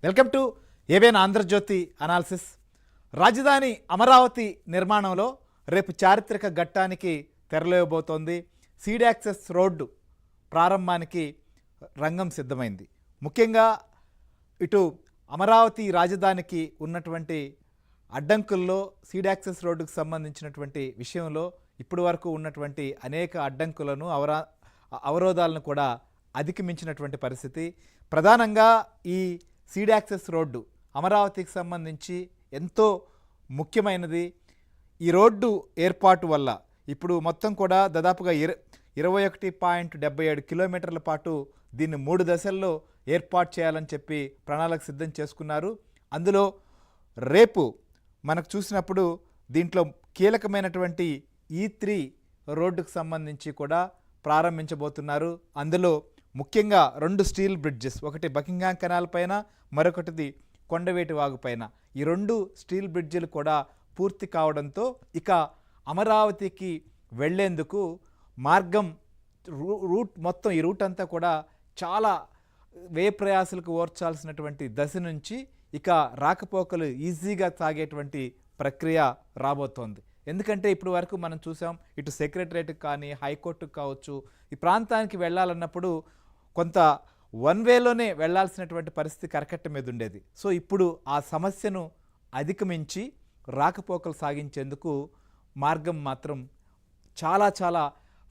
Welcome to ABN Andhra Jyothi analysis. రాజధాని అమరావతి నిర్మాణంలో రేపు చారిత్రక ఘట్టానికి తెరలేయబోతోంది. సీడ్ యాక్సెస్ రోడ్డు ప్రారంభానికి రంగం సిద్ధమైంది. ముఖ్యంగా ఇటు అమరావతి రాజధానికి ఉన్నటువంటి అడ్డంకుల్లో సీడ్ యాక్సెస్ రోడ్డుకు సంబంధించినటువంటి విషయంలో ఇప్పటి వరకు ఉన్నటువంటి అనేక అడ్డంకులను అవరోధాలను కూడా అధిగమించినటువంటి పరిస్థితి. ప్రధానంగా ఈ సీడ్ యాక్సెస్ రోడ్డు అమరావతికి సంబంధించి ఎంతో ముఖ్యమైనది. ఈ రోడ్డు ఏర్పాటు వల్ల ఇప్పుడు మొత్తం కూడా దాదాపుగా 21.77 కిలోమీటర్ల పాటు దీన్ని 3 దశల్లో ఏర్పాటు చేయాలని చెప్పి ప్రణాళిక సిద్ధం చేసుకున్నారు. అందులో రేపు మనకు చూసినప్పుడు దీంట్లో కీలకమైనటువంటి E3 రోడ్డుకు సంబంధించి కూడా ప్రారంభించబోతున్నారు. అందులో ముఖ్యంగా 2 స్టీల్ బ్రిడ్జెస్, ఒకటి బకింగ్హామ్ కెనాల్ పైన, మరొకటిది కొండవేటి వాగు పైన. ఈ 2 స్టీల్ బ్రిడ్జిలు కూడా పూర్తి కావడంతో ఇక అమరావతికి వెళ్లేందుకు మార్గం రూట్ మొత్తం ఈ రూట్ అంతా కూడా చాలా వ్యయ ప్రయాసాలకు ఓర్చాల్సినటువంటి దశ నుంచి ఇక రాకపోకలు ఈజీగా సాగేటువంటి ప్రక్రియ రాబోతోంది. ఎందుకంటే ఇప్పుడు వరకు మనం చూసాం, ఇటు సెక్రటరేట్కి కానీ హైకోర్టుకు కావచ్చు, ఈ ప్రాంతానికి వెళ్ళాలన్నప్పుడు కొంత వన్ వేలోనే వెళ్లాల్సినటువంటి పరిస్థితి కరకట్ట మీద ఉండేది. సో ఇప్పుడు ఆ సమస్యను అధిగమించి రాకపోకలు సాగించేందుకు మార్గం మాత్రం చాలా చాలా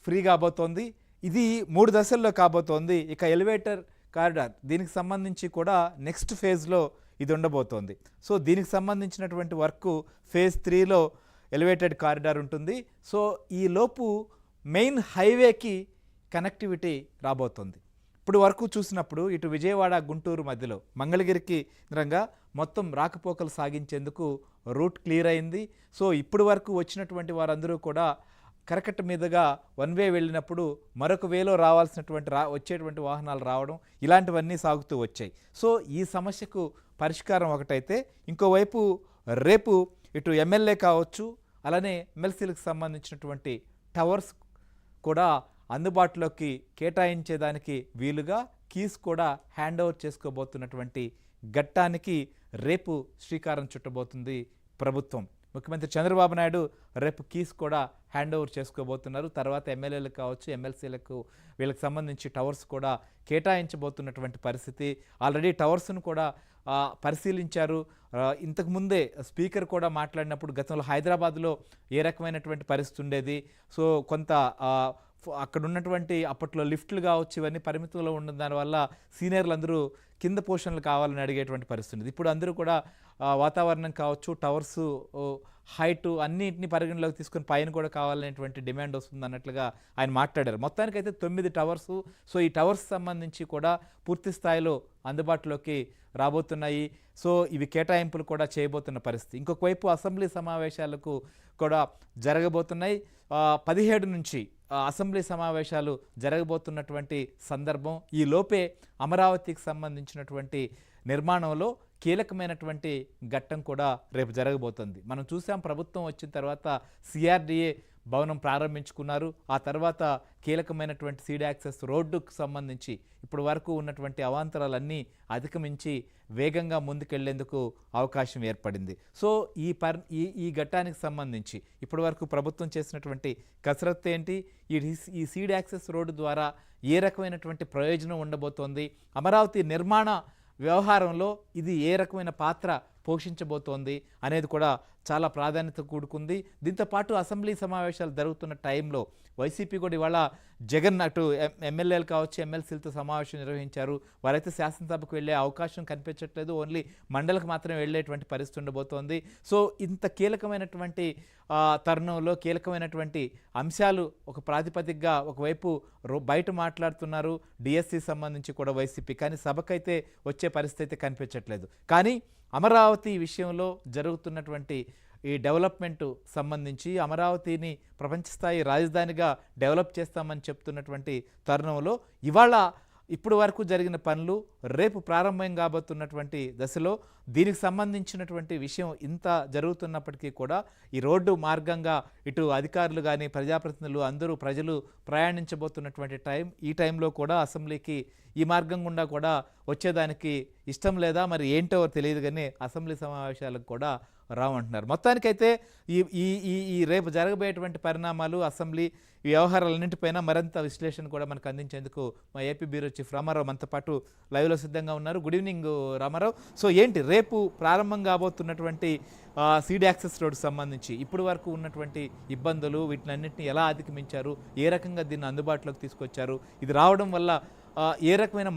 ఫ్రీ కాబోతోంది. ఇది 3 దశల్లో కాబోతోంది. ఇక ఎలివేటర్ కారిడార్ దీనికి సంబంధించి కూడా నెక్స్ట్ ఫేజ్లో ఇది ఉండబోతోంది. సో దీనికి సంబంధించినటువంటి వర్క్ ఫేజ్ 3లో ఎలివేటెడ్ కారిడార్ ఉంటుంది. సో ఈ లోపు మెయిన్ హైవేకి కనెక్టివిటీ రాబోతుంది. ఇప్పుడు వరకు చూసినప్పుడు ఇటు విజయవాడ గుంటూరు మధ్యలో మంగళగిరికి నిరంగా మొత్తం రాకపోకలు సాగించేందుకు రూట్ క్లియర్ అయింది. సో ఇప్పుడు వరకు వచ్చినటువంటి వారందరూ కూడా కరకట్ట మీదుగా వన్ వే వెళ్ళినప్పుడు మరొక వేలో రావాల్సినటువంటి వచ్చేటువంటి వాహనాలు రావడం, ఇలాంటివన్నీ సాగుతూ వచ్చాయి. సో ఈ సమస్యకు పరిష్కారం ఒకటైతే, ఇంకోవైపు రేపు ఇటు ఎమ్మెల్యే కావచ్చు, అలానే ఎమ్మెల్సీలకు సంబంధించినటువంటి టవర్స్ కూడా అందుబాటులోకి కేటాయించేదానికి వీలుగా కీస్ కూడా హ్యాండ్ ఓవర్ చేసుకోబోతున్నటువంటి ఘట్టానికి రేపు శ్రీకారం చుట్టబోతుంది ప్రభుత్వం. ముఖ్యమంత్రి చంద్రబాబు నాయుడు రేపు కీస్ కూడా హ్యాండ్ ఓవర్ చేసుకోబోతున్నారు. తర్వాత ఎమ్మెల్యేలకు కావచ్చు, ఎమ్మెల్సీలకు వీళ్ళకి సంబంధించి టవర్స్ కూడా కేటాయించబోతున్నటువంటి పరిస్థితి. ఆల్రెడీ టవర్స్ను కూడా పరిశీలించారు. ఇంతకుముందే స్పీకర్ కూడా మాట్లాడినప్పుడు గతంలో హైదరాబాద్లో ఏ రకమైనటువంటి పరిస్థితి ఉండేది, సో కొంత అక్కడ ఉన్నటువంటి అప్పట్లో లిఫ్ట్లు కావచ్చు, ఇవన్నీ పరిమితంలో ఉన్న దానివల్ల సీనియర్లు అందరూ కింద పోర్షన్లు కావాలని అడిగేటువంటి పరిస్థితి. ఇప్పుడు అందరూ కూడా వాతావరణం కావచ్చు, టవర్సు హైటు అన్నింటినీ పరిగణలోకి తీసుకుని పైన కూడా కావాలనేటువంటి డిమాండ్ వస్తుంది అన్నట్లుగా ఆయన మాట్లాడారు. మొత్తానికైతే 9 టవర్సు. సో ఈ టవర్స్ సంబంధించి కూడా పూర్తి స్థాయిలో అందుబాటులోకి రాబోతున్నాయి. సో ఇవి కేటాయింపులు కూడా చేయబోతున్న పరిస్థితి. ఇంకొక వైపు అసెంబ్లీ సమావేశాలకు కూడా జరగబోతున్నాయి. 17 నుంచి అసెంబ్లీ సమావేశాలు జరగబోతున్నటువంటి సందర్భం. ఈ లోపే అమరావతికి సంబంధించినటువంటి నిర్మాణంలో కీలకమైనటువంటి ఘట్టం కూడా రేపు జరగబోతుంది. మనం చూసాం, ప్రభుత్వం వచ్చిన తర్వాత సిఆర్డిఏ భవనం ప్రారంభించుకున్నారు. ఆ తర్వాత కీలకమైనటువంటి సీడ్ యాక్సెస్ రోడ్డుకు సంబంధించి ఇప్పుడు వరకు ఉన్నటువంటి అవాంతరాలన్నీ అధిగమించి వేగంగా ముందుకెళ్లేందుకు అవకాశం ఏర్పడింది. సో ఈ ఘట్టానికి సంబంధించి ఇప్పటి వరకు ప్రభుత్వం చేసినటువంటి కసరత్తు ఏంటి, ఈ సీడ్ యాక్సెస్ రోడ్డు ద్వారా ఏ రకమైనటువంటి ప్రయోజనం ఉండబోతోంది, అమరావతి నిర్మాణ వ్యవహారంలో ఇది ఏ రకమైన పాత్ర పోషించబోతోంది అనేది కూడా చాలా ప్రాధాన్యత కూడుకుంది. దీంతోపాటు అసెంబ్లీ సమావేశాలు జరుగుతున్న టైంలో వైసీపీ కూడా ఇవాళ జగన్ అటు ఎమ్మెల్యేలు కావచ్చు, ఎమ్మెల్సీలతో సమావేశం నిర్వహించారు. వారైతే శాసనసభకు వెళ్ళే అవకాశం కనిపించట్లేదు, ఓన్లీ మండలికి మాత్రమే వెళ్ళేటువంటి పరిస్థితి ఉండబోతోంది. సో ఇంత కీలకమైనటువంటి తరుణంలో కీలకమైనటువంటి అంశాలు ఒక ప్రాతిపదికగా ఒకవైపు బయట మాట్లాడుతున్నారు డిఎస్సి సంబంధించి కూడా వైసీపీ, కానీ సభకైతే వచ్చే పరిస్థితి కనిపించట్లేదు. కానీ అమరావతి విషయంలో జరుగుతున్నటువంటి ఈ డెవలప్మెంట్ సంబంధించి అమరావతిని ప్రపంచ స్థాయి రాజధానిగా డెవలప్ చేస్తామని చెప్తున్నటువంటి తరుణంలో ఇవాళ ఇప్పుడు వరకు జరిగిన పనులు రేపు ప్రారంభం కాబోతున్నటువంటి దశలో దీనికి సంబంధించినటువంటి విషయం ఇంత జరుగుతున్నప్పటికీ కూడా ఈ రోడ్డు మార్గంగా ఇటు అధికారులు కానీ ప్రజాప్రతినిధులు అందరూ ప్రజలు ప్రయాణించబోతున్నటువంటి ఈ టైంలో కూడా అసెంబ్లీకి ఈ మార్గం గుండా కూడా వచ్చేదానికి ఇష్టం లేదా మరి ఏంటో తెలియదు కానీ అసెంబ్లీ సమావేశాలకు కూడా రావంటున్నారు. మొత్తానికైతే ఈ ఈ ఈ ఈ రేపు జరగబోయేటువంటి పరిణామాలు అసెంబ్లీ ఈ వ్యవహారాలన్నింటిపైన మరింత విశ్లేషణ కూడా మనకు అందించేందుకు మా ఏపీ బ్యూరో చీఫ్ రామారావు మనతో పాటు లైవ్లో సిద్ధంగా ఉన్నారు. Good evening Ramarao. సో ఏంటి రేపు ప్రారంభం కాబోతున్నటువంటి సీడీ యాక్సెస్ రోడ్డు సంబంధించి ఇప్పటి వరకు ఉన్నటువంటి ఇబ్బందులు వీటినన్నింటినీ ఎలా అధిగమించారు, ఏ రకంగా దీన్ని అందుబాటులోకి తీసుకొచ్చారు, ఇది రావడం వల్ల ఏ రకమైన